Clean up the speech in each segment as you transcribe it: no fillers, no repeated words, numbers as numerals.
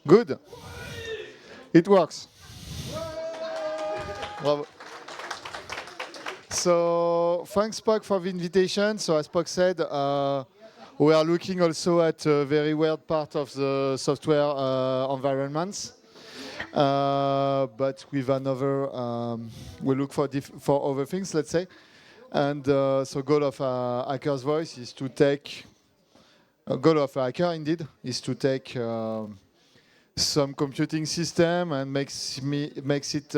Good. It works. Bravo. So thanks, Spock, for the invitation. So as Spock said, we are looking also at a very weird part of the software environments. But with another, we look for other things, let's say. And so goal of Hacker's Voice is to take, goal of a hacker indeed, is to take some computing system and makes it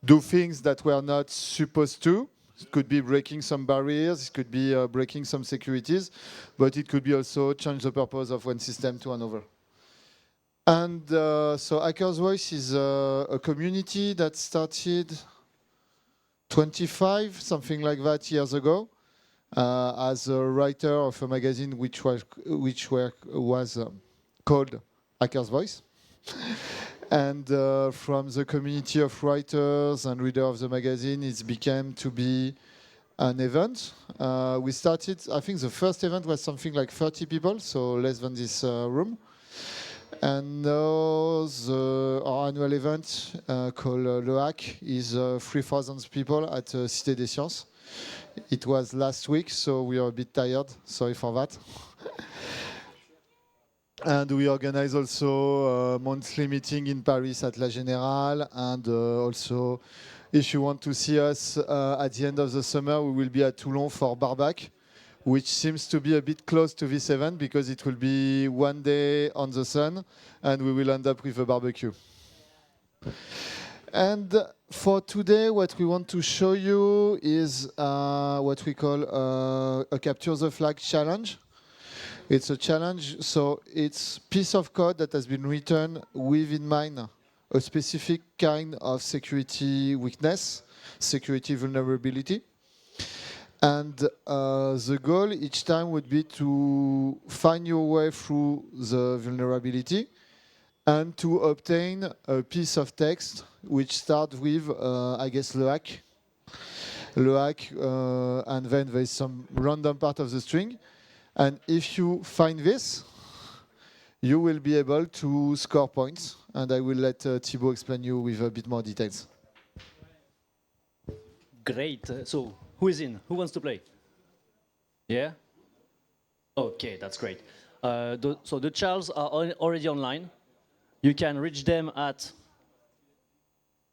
do things that we're not supposed to. It could be breaking some barriers, it could be breaking some securities, but it could be also change the purpose of one system to another. And so Hacker's Voice is a community that started 25, something like that, years ago, as a writer of a magazine which was called Hacker's Voice. And from the community of writers and readers of the magazine, it became to be an event. We started, I think the first event was something like 30 people, so less than this room. And now our annual event called Le Hack is 3,000 people at Cité des Sciences. It was last week, so we are a bit tired. Sorry for that. And we organize also a monthly meeting in Paris at La Générale. And also, if you want to see us at the end of the summer, we will be at Toulon for Barbac, which seems to be a bit close to this event because it will be one day on the sun and we will end up with a barbecue. And for today, what we want to show you is what we call a Capture the Flag challenge. It's a challenge, so it's a piece of code that has been written with in mind a specific kind of security weakness, security vulnerability. And the goal each time would be to find your way through the vulnerability and to obtain a piece of text which starts with, I guess, le hack, and then there's some random part of the string. And if you find this, you will be able to score points. And I will let Thibaut explain you with a bit more details. Great. So who is in? Who wants to play? Yeah? Okay, that's great. So the Charles are already online. You can reach them at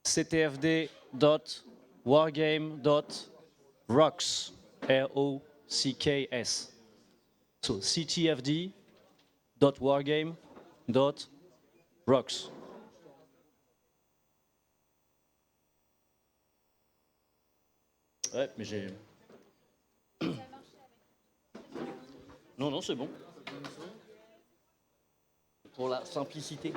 ctfd.wargame.rocks, ROCKS. So ctfd.wargame.rocks. Ouais, mais j'ai... Non, non, c'est bon. Pour la simplicité.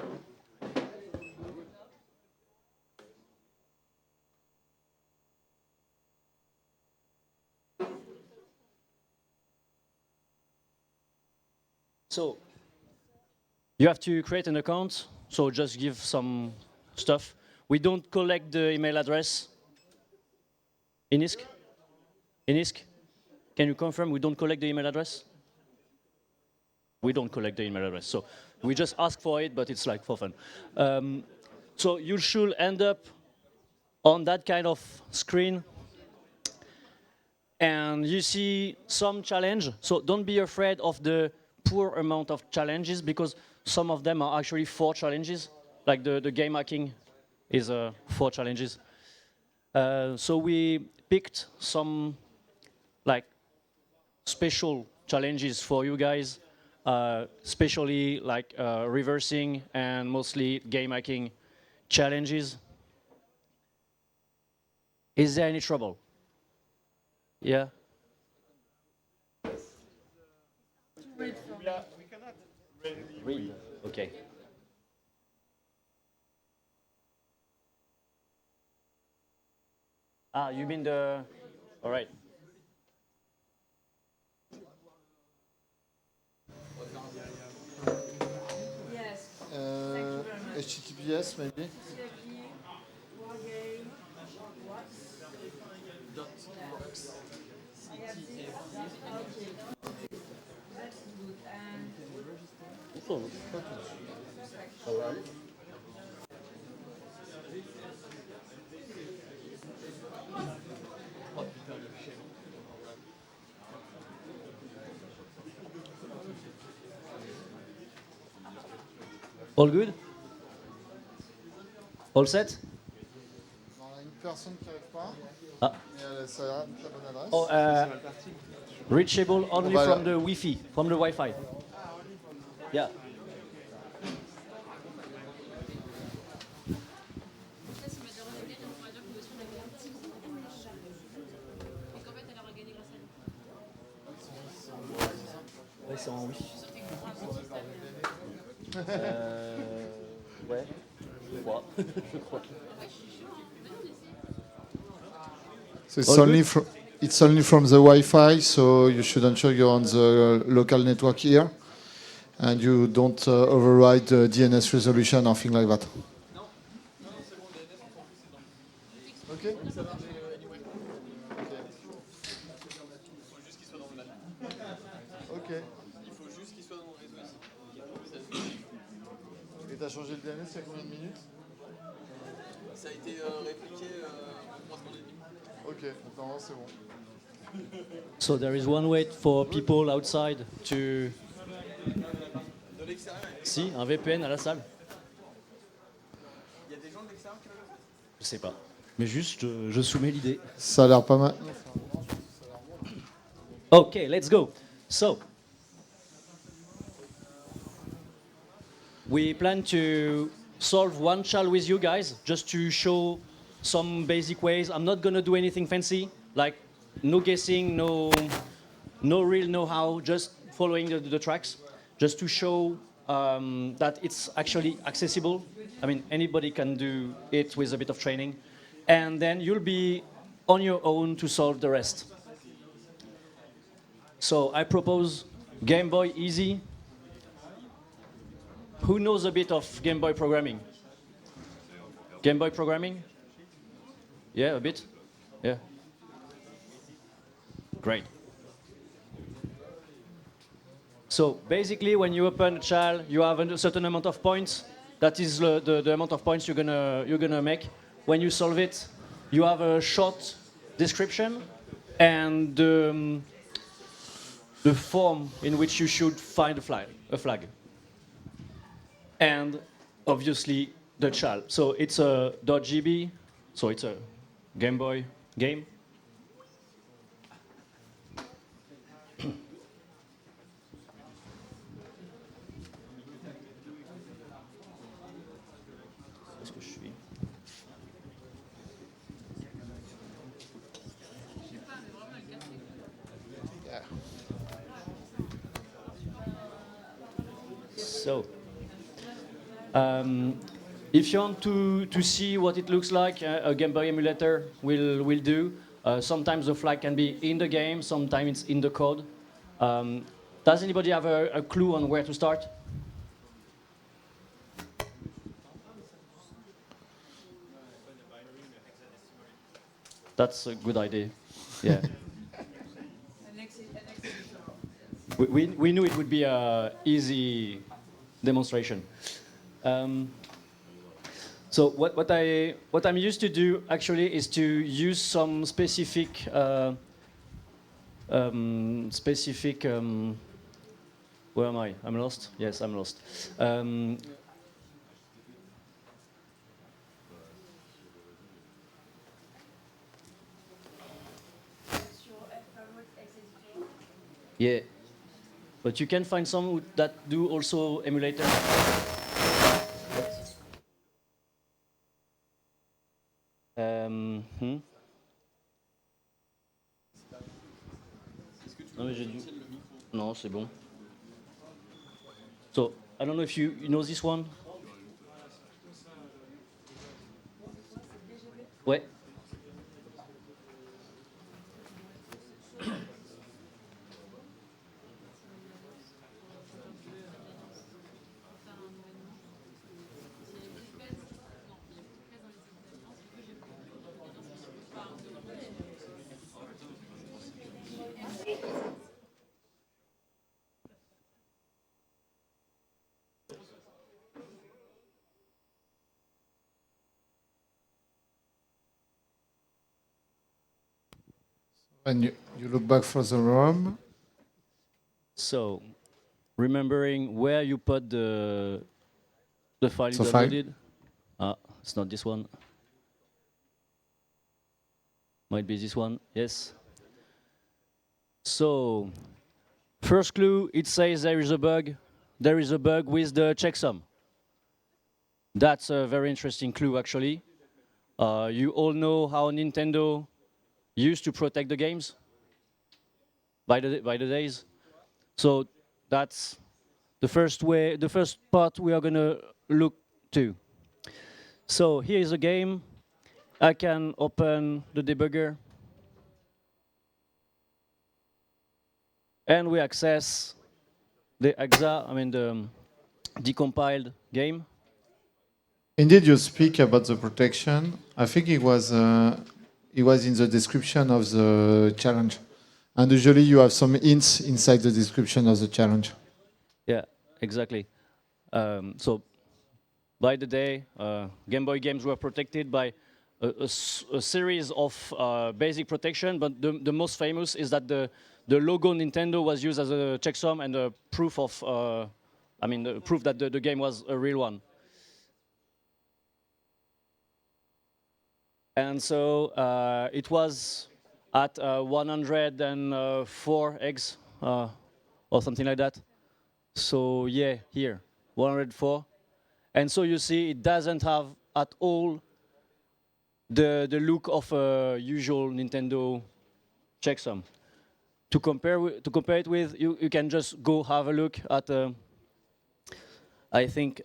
So, you have to create an account, so just give some stuff. We don't collect the email address. Inisk? Inisk? Can you confirm we don't collect the email address? We don't collect the email address, so we just ask for it, but it's like for fun. So you should end up on that kind of screen and you see some challenge. So don't be afraid of the poor amount of challenges because some of them are actually 4 challenges, like the game hacking is 4 challenges. So we picked some like special challenges for you guys, especially like reversing and mostly game hacking challenges. Is there any trouble? Yeah? We cannot Read. Okay. Ah, you mean the... All right. Yes. Thank you very much. HTTPS maybe? Okay. That's good. And All good? All set? On a une personne qui n'arrive pas, Ah. mais ça a une très bonne adresse. Oh, reachable only Voilà. from the Wi-Fi, from the Wi-Fi. Yeah. Ouais, c'est en Wi-Fi. Ouais, je crois. Je crois. So All good? it's only from the Wi-Fi, so you should ensure you're on the local network here, and you don't override the DNS resolution or thing like that. Ok. Ok. Il faut juste qu'il soit dans le réseau ici. Et t'as changé le DNS il y a combien de minutes? Ça a été répliqué en 3 secondes et demie. Ok, donc normalement c'est bon. So there is one way for people outside to... De l'extérieur, Si, un VPN à la salle. il y a des gens de l'extérieur qui veulent le faire. Je sais pas. Mais juste, je soumets l'idée. Ça a l'air pas mal. Okay, let's go. So, we plan to solve one chal with you guys, just to show some basic ways. I'm not gonna do anything fancy, like no guessing, no real know-how, just following the tracks, just to show that it's actually accessible. I mean, anybody can do it with a bit of training. And then you'll be on your own to solve the rest. So I propose Game Boy Easy. Who knows a bit of Game Boy programming? Game Boy programming? Yeah, a bit? Yeah. Great. So basically, when you open a child, you have a certain amount of points. That is the amount of points you're gonna make. When you solve it, you have a short description and the form in which you should find a flag. And obviously the child. So it's a .gb, so it's a Game Boy game. Est-ce que je suis? So, if you want to see what it looks like, a Game Boy emulator will do. Sometimes the flag can be in the game, sometimes it's in the code. Does anybody have a clue on where to start? That's a good idea. Yeah. We knew it would be an easy demonstration. So what I'm used to do actually is to use some specific where am I? I'm lost. Yes, I'm lost. Yeah, but you can find some that do also emulator. Non, mais j'ai dû... Non, c'est bon. So, I don't know if you know this one. Ouais. And you look back for the ROM. So, remembering where you put the file you So file. downloaded. Ah, it's not this one. Might be this one. Yes. So, first clue, it says there is a bug. There is a bug with the checksum. That's a very interesting clue, actually. You all know how Nintendo used to protect the games by the days. So that's the first part we are gonna look to. So here is a game. I can open the debugger, and we access the the decompiled game. Indeed, you speak about the protection. I think it was in the description of the challenge. And usually you have some hints inside the description of the challenge. Yeah, exactly. So by the day, Game Boy games were protected by a series of basic protection, but the most famous is that the logo Nintendo was used as a checksum and a proof of, the proof that the game was a real one. And so it was at 104 eggs or something like that. So yeah, here, 104. And so you see it doesn't have at all the look of a usual Nintendo checksum. To compare it with, you can just go have a look at. I think.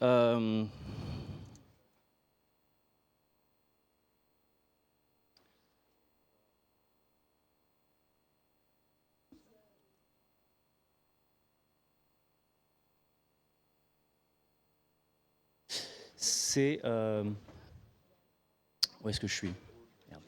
C'est. Où est-ce que je suis? Merde.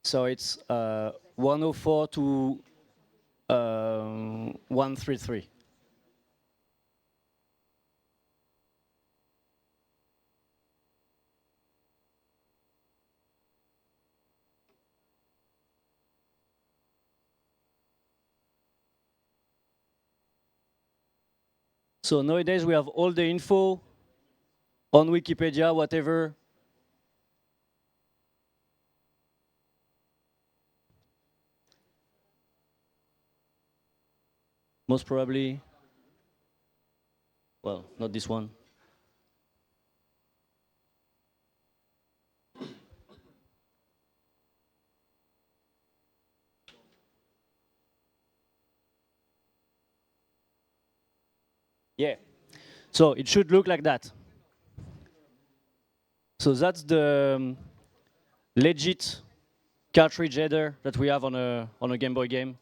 So it's 104 to 133. So nowadays we have all the info on Wikipedia, whatever. Most probably, well, not this one. Yeah. So it should look like that. So that's the legit cartridge header that we have on a Game Boy game.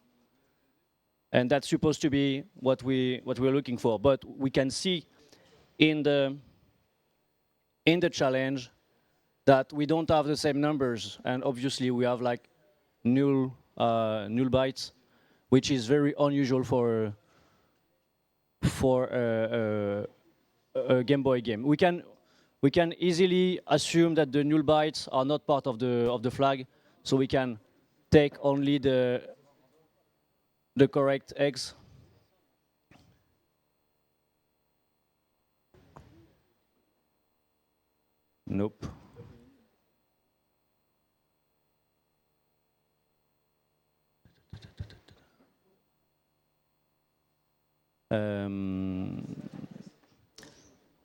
And that's supposed to be what we're looking for. But we can see in the challenge that we don't have the same numbers, and obviously we have like null bytes, which is very unusual for a Game Boy game. We can easily assume that the null bytes are not part of the flag, so we can take only the correct eggs. Nope.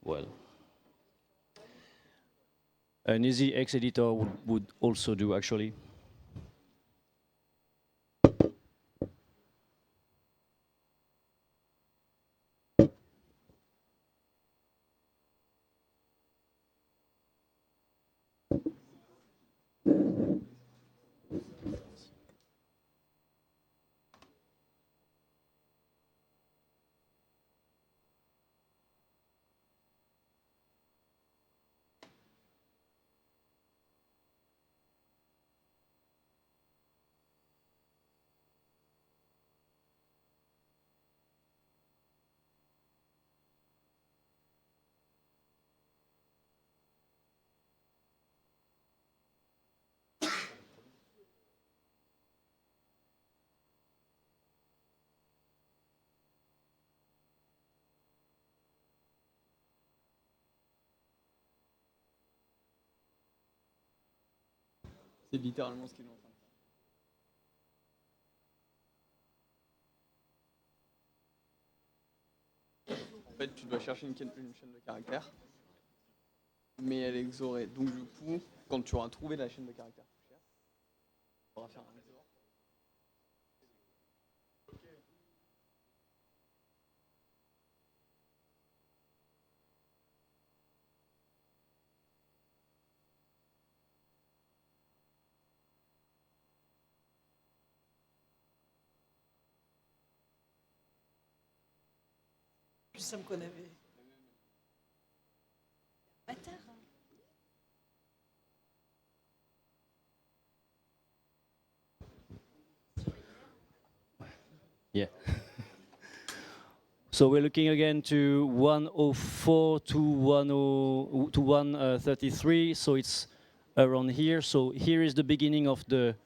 Well, an easy X editor would also do, actually. C'est littéralement ce qu'ils ont en train de faire. En fait, tu dois chercher une chaîne de caractères, mais elle est exorée. Donc du coup, quand tu auras trouvé la chaîne de caractères tu pourras faire un XOR. Plus simple qu'on avait. Bâtard. Yeah. So we're looking again to 104 to 10 to 133. So it's around here. So here is the beginning of the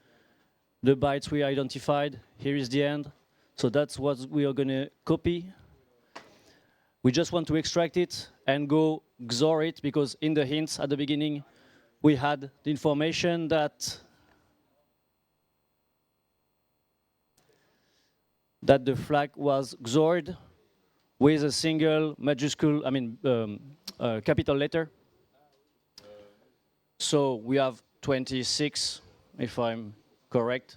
bytes we identified. Here is the end. So that's what we are going to copy. We just want to extract it and go XOR it, because in the hints at the beginning, we had the information that the flag was XORed with a single majuscule, capital letter. So we have 26, if I'm correct.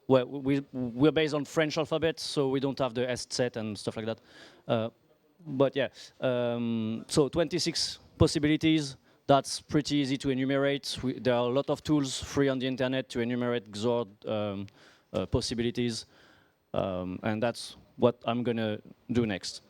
Well, we're based on French alphabet, so we don't have the SZ and stuff like that. But yeah, so 26 possibilities. That's pretty easy to enumerate. There are a lot of tools free on the internet to enumerate XOR possibilities. And that's what I'm going to do next.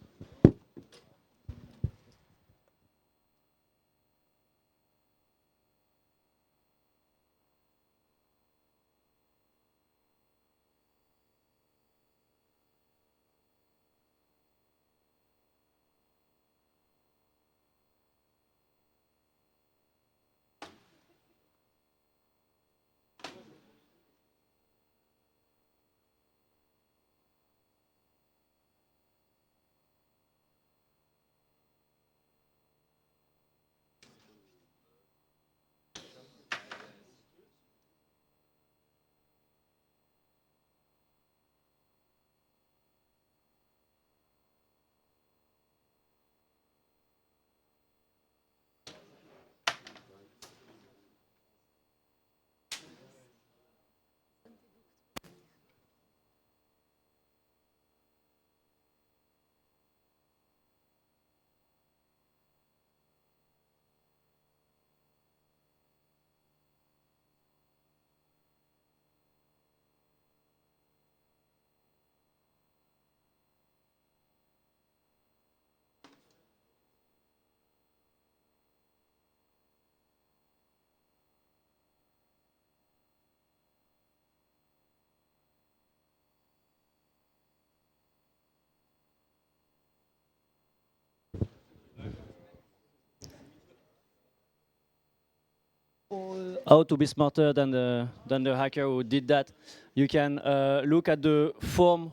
How to be smarter than the hacker who did that? You can look at the form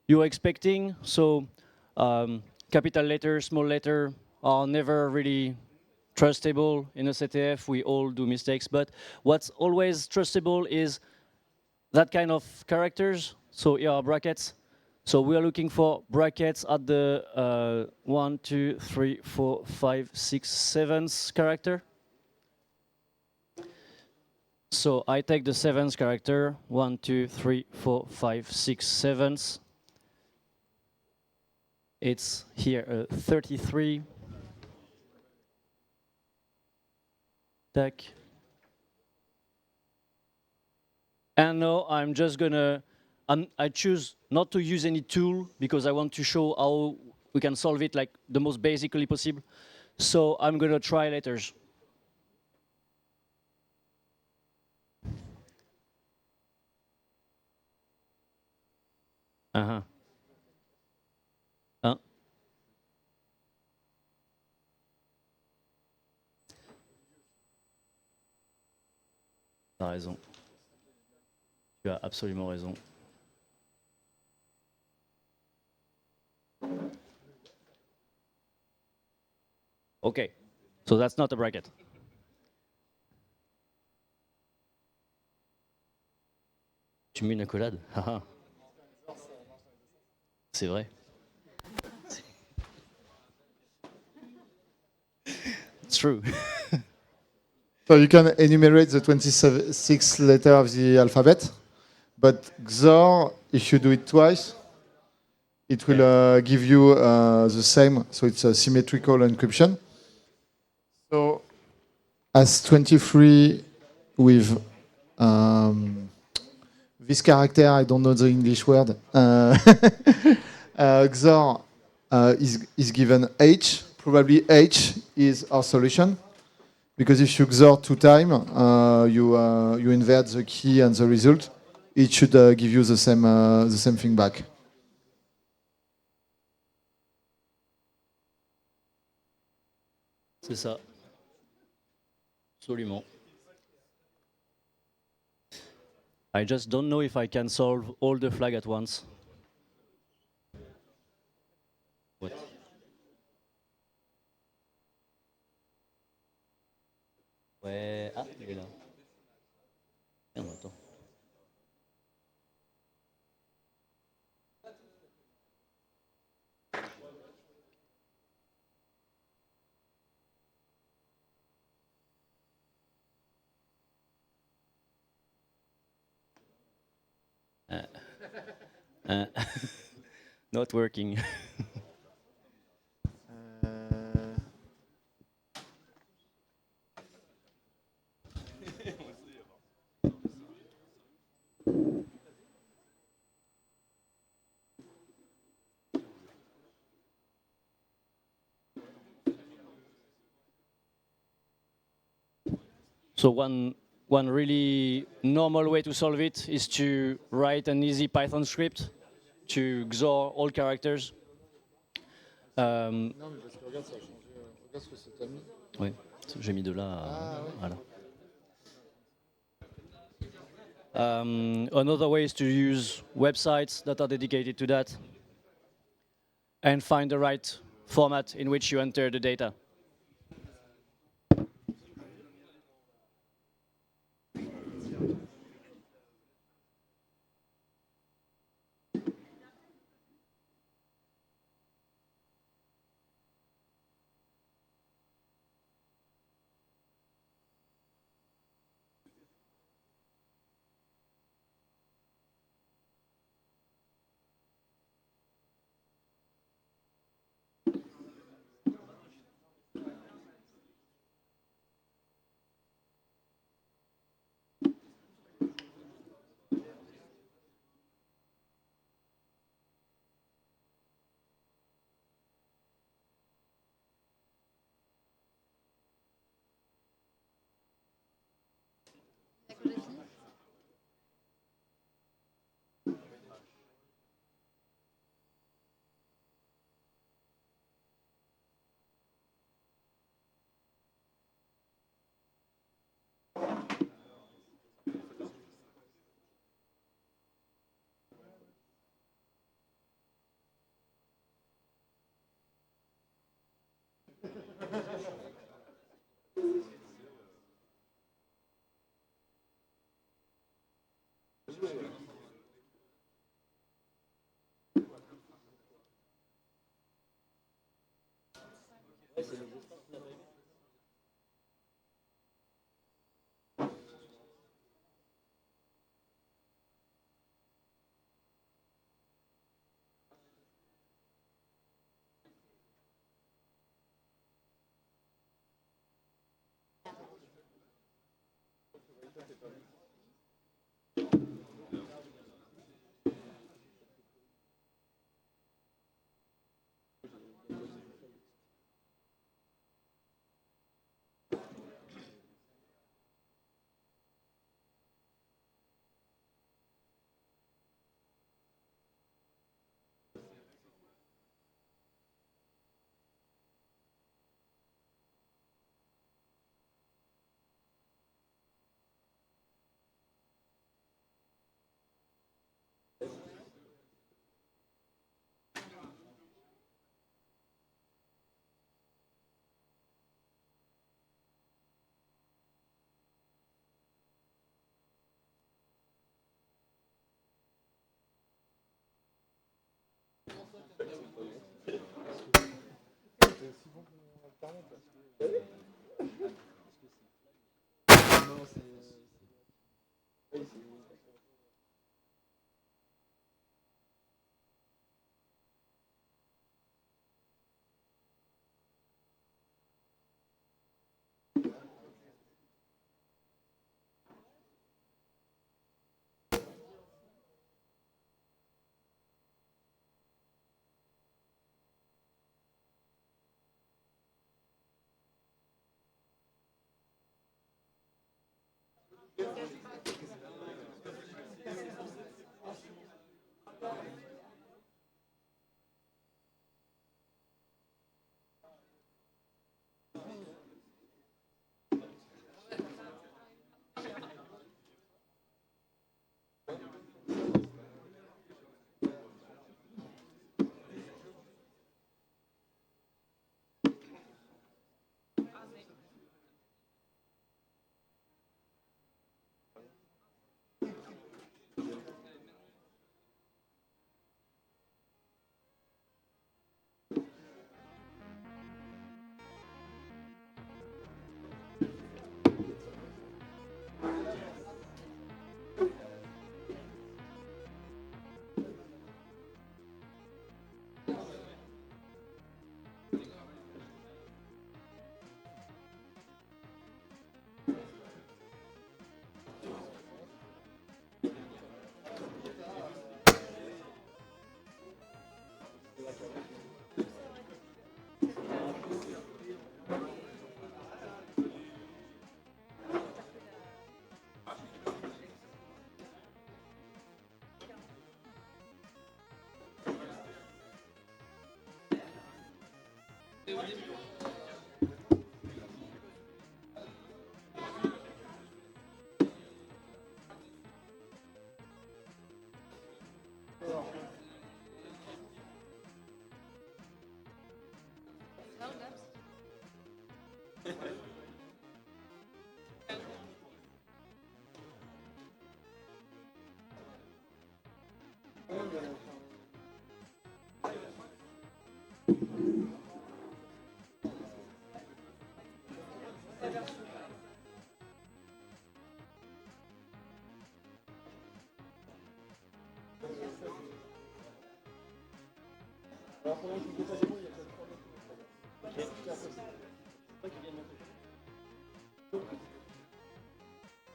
you're expecting. So capital letter, small letter are never really trustable in a CTF. We all do mistakes, but what's always trustable is that kind of characters. So here are brackets. So we are looking for brackets at the 1, 2, 3, 4, 5, 6, 7th character. So I take the 7th character, 1, 2, 3, 4, 5, 6, 7th. It's here 33. Tac. And now I'm just gonna, I choose not to use any tool because I want to show how we can solve it like the most basically possible. So I'm gonna try letters. Uh-huh. Hein? T'as raison. Tu as absolument raison. Okay, so that's not a bracket. Tu mets une accolade. C'est vrai. It's true. So you can enumerate the 26 letters of the alphabet, but XOR, if you do it twice, it will give you the same. So it's a symmetrical encryption. So as 23 with this character, I don't know the English word. XOR is given H. Probably H is our solution. Because if you XOR 2 times, you invert the key and the result, it should give you the same thing back. C'est ça. Absolument. I just don't know if I can solve all the flags at once. What? Ouais. Ah, il est là. Merde, attends. Not working. So one really normal way to solve it is to write an easy Python script to XOR all characters. Non, mais parce que regarde, ça a changé. Regarde ce que ça t'a mis. Oui, j'ai mis de là à... Voilà. Another way is to use websites that are dedicated to that and find the right format in which you enter the data.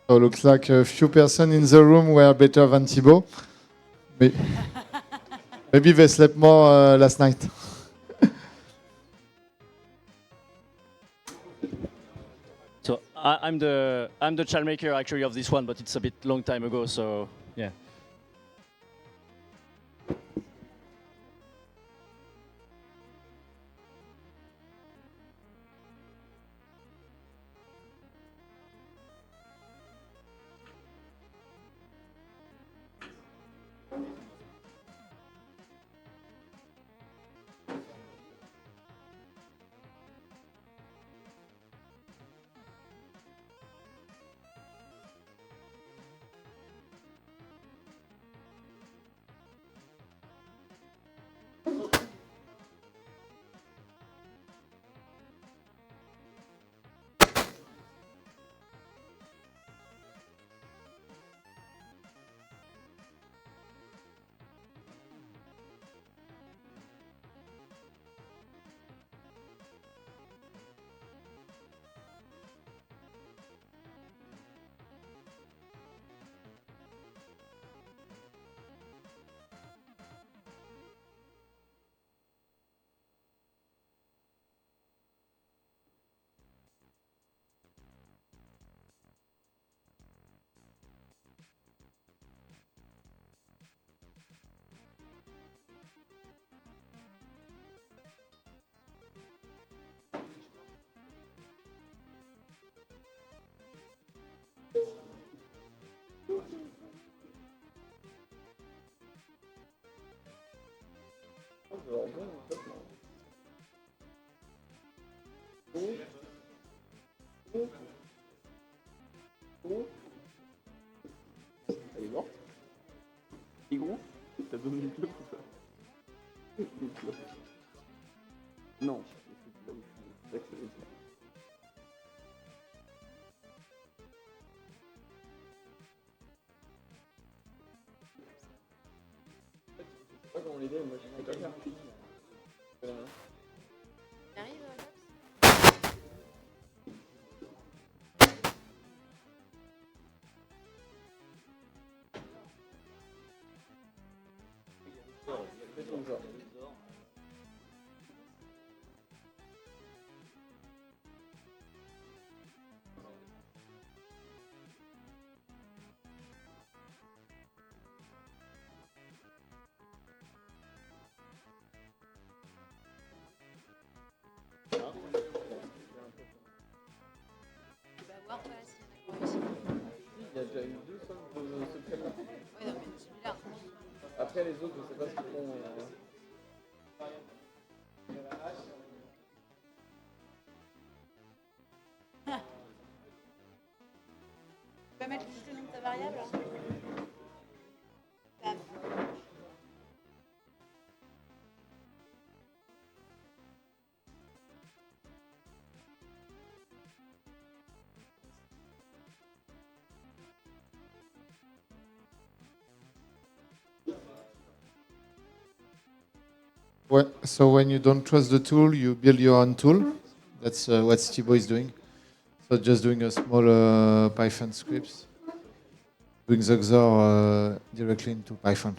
So looks like a few person in the room were better than Thibaut. Maybe they slept more last night. So I'm the child maker actually of this one, but it's a bit long time ago. So yeah. Elle est morte. Igou, t'as donné une clope ou pas? Non. comment l'aider, moi je sais pas faire. Il arrive, Babs. Fais ton genre. Tu vas voir pas s'il y en a qui ont réussi. Il y a déjà eu 2 soldes de ce thème-là. Ouais, non, mais celui-là. Après les autres, je sais pas ce qu'ils font. Tu vas mettre juste le nom de ta variable. Bam. So when you don't trust the tool, you build your own tool. That's what Thibaut is doing. So just doing a small Python scripts, doing the XOR directly into Python.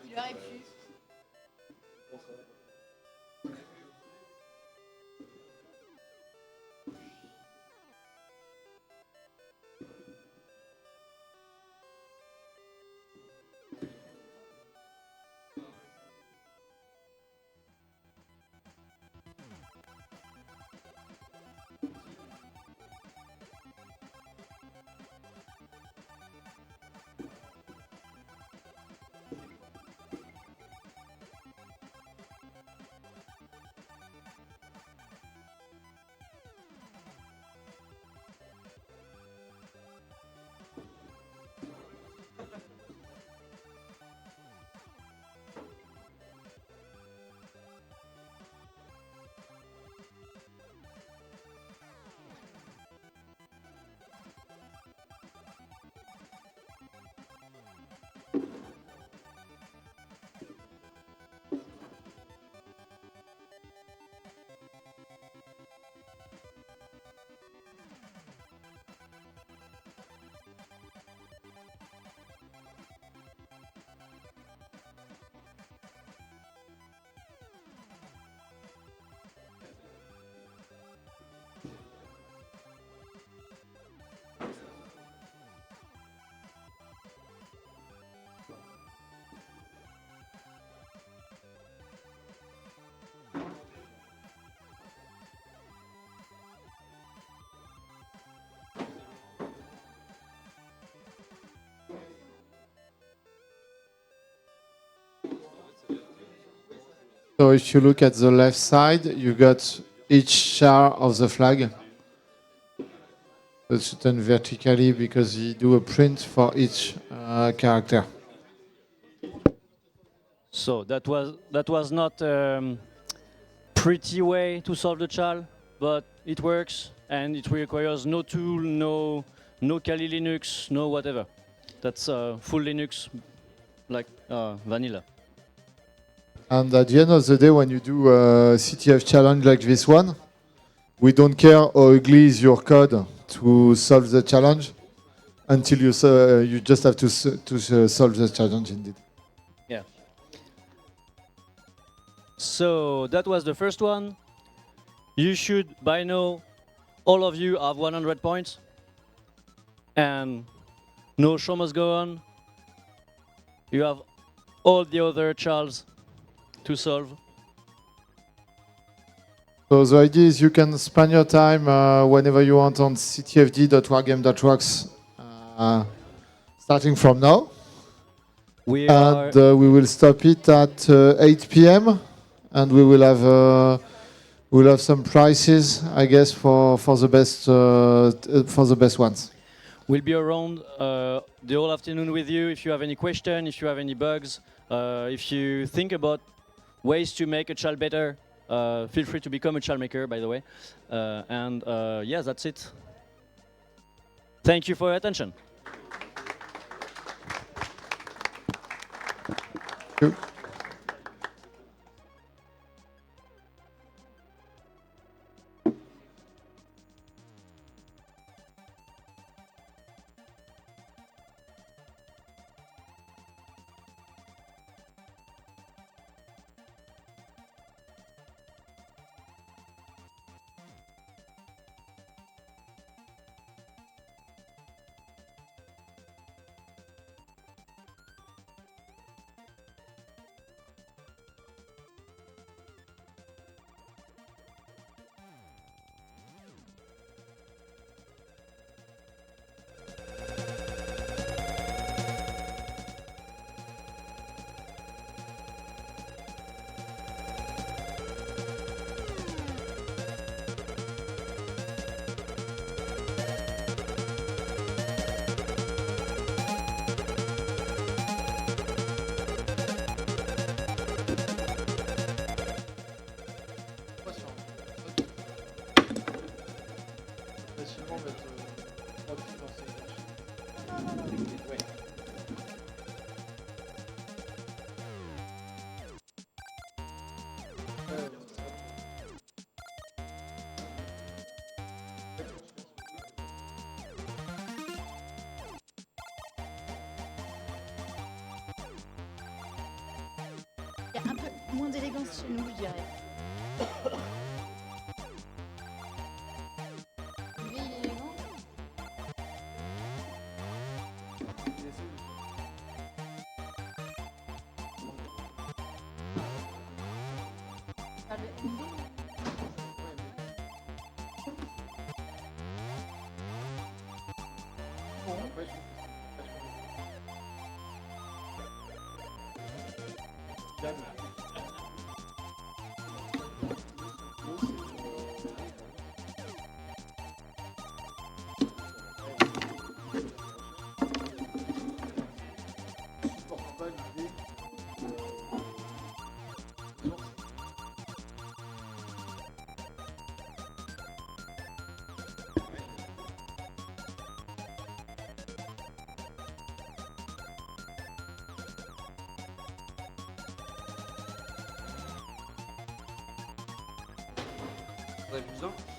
Il aurait pu. So if you look at the left side, you got each share of the flag. It's written vertically because you do a print for each character. So that was not pretty way to solve the chal, but it works and it requires no tool, no Kali Linux, no whatever. That's full Linux, like vanilla. And at the end of the day, when you do a CTF challenge like this one, We don't care how ugly is your code to solve the challenge until you just have to solve the challenge indeed. Yeah. So that was the first one. You should, by now, all of you have 100 points. And no show must go on. You have all the other Charles to solve. So the idea is you can spend your time whenever you want on ctfd.wargame.rocks starting from now. We We will stop it at 8 p.m. and we will have we'll have some prizes, I guess, for the best ones. We'll be around the whole afternoon with you. If you have any question, if you have any bugs, if you think about ways to make a chal better, feel free to become a chal maker, by the way. Yeah, that's it. Thank you for your attention. Thank you. Il y a un peu moins d'élégance chez nous, je dirais. Lui, il est élégant. Par le MD. Ouais, 12 ans.